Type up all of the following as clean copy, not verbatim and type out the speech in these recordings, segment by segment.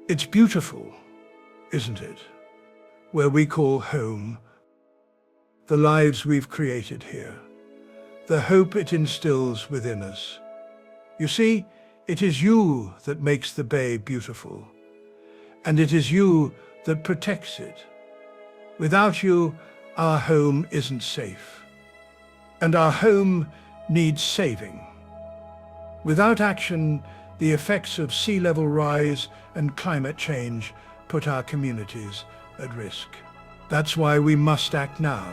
It's beautiful, isn't it? Where we call home, the lives we've created here, the hope it instills within us. You see, it is you that makes the bay beautiful, and it is you that protects it. Without you, our home isn't safe, and our home needs saving. Without action, the effects of sea level rise and climate change put our communities at risk. That's why we must act now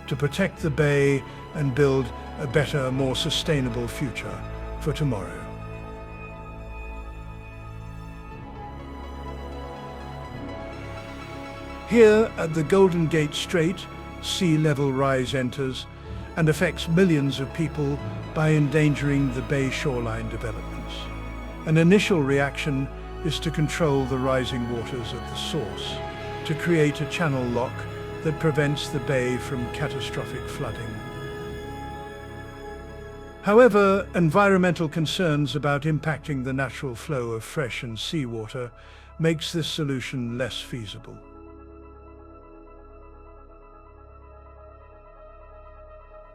to protect the bay and build a better, more sustainable future for tomorrow. Here at the Golden Gate Strait, sea level rise enters and affects millions of people by endangering the bay shoreline developments. An initial reaction is to control the rising waters at the source, to create a channel lock that prevents the bay from catastrophic flooding. However, environmental concerns about impacting the natural flow of fresh and seawater makes this solution less feasible.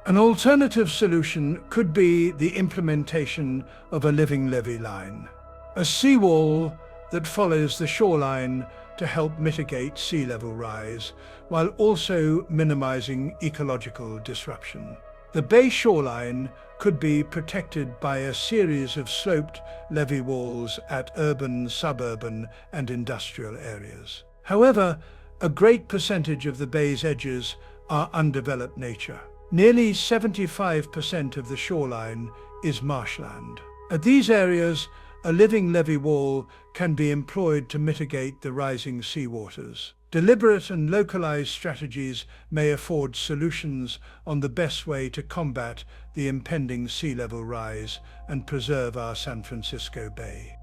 An alternative solution could be the implementation of a living levee line, a seawall that follows the shoreline to help mitigate sea level rise, while also minimizing ecological disruption. The bay shoreline could be protected by a series of sloped levee walls at urban, suburban, and industrial areas. However, a great percentage of the bay's edges are undeveloped nature. Nearly 75% of the shoreline is marshland. At these areas, a living levee wall can be employed to mitigate the rising seawaters. Deliberate and localized strategies may afford solutions on the best way to combat the impending sea level rise and preserve our San Francisco Bay.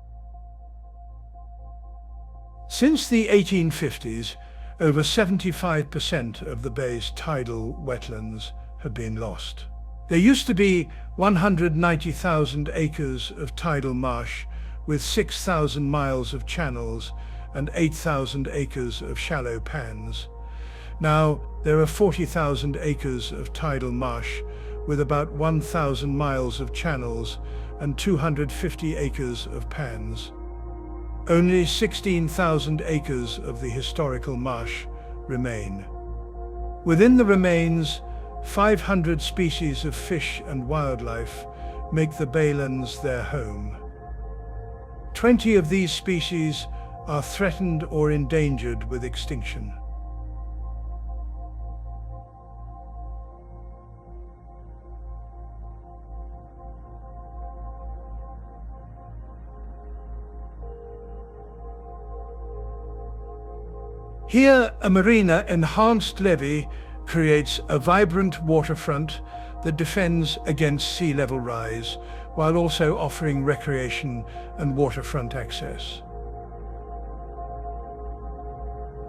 Since the 1850s, over 75% of the bay's tidal wetlands have been lost. There used to be 190,000 acres of tidal marsh with 6,000 miles of channels and 8,000 acres of shallow pans. Now there are 40,000 acres of tidal marsh with about 1,000 miles of channels and 250 acres of pans. Only 16,000 acres of the historical marsh remain. Within the remains, 500 species of fish and wildlife make the baylands their home. 20 of these species are threatened or endangered with extinction. Here, a marina-enhanced levee creates a vibrant waterfront that defends against sea level rise, while also offering recreation and waterfront access.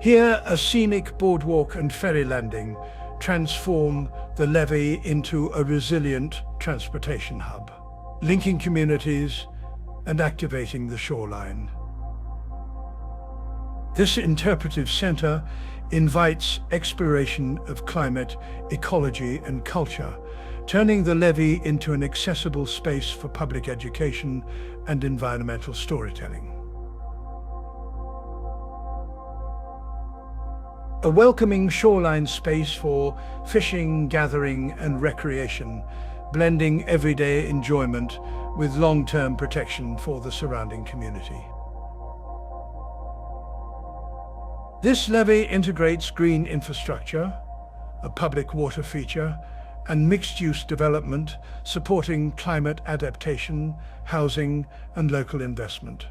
Here, a scenic boardwalk and ferry landing transform the levee into a resilient transportation hub, linking communities and activating the shoreline. This interpretive center invites exploration of climate, ecology, and culture, turning the levee into an accessible space for public education and environmental storytelling. A welcoming shoreline space for fishing, gathering, and recreation, blending everyday enjoyment with long-term protection for the surrounding community. This levee integrates green infrastructure, a public water feature, and mixed-use development, supporting climate adaptation, housing, and local investment.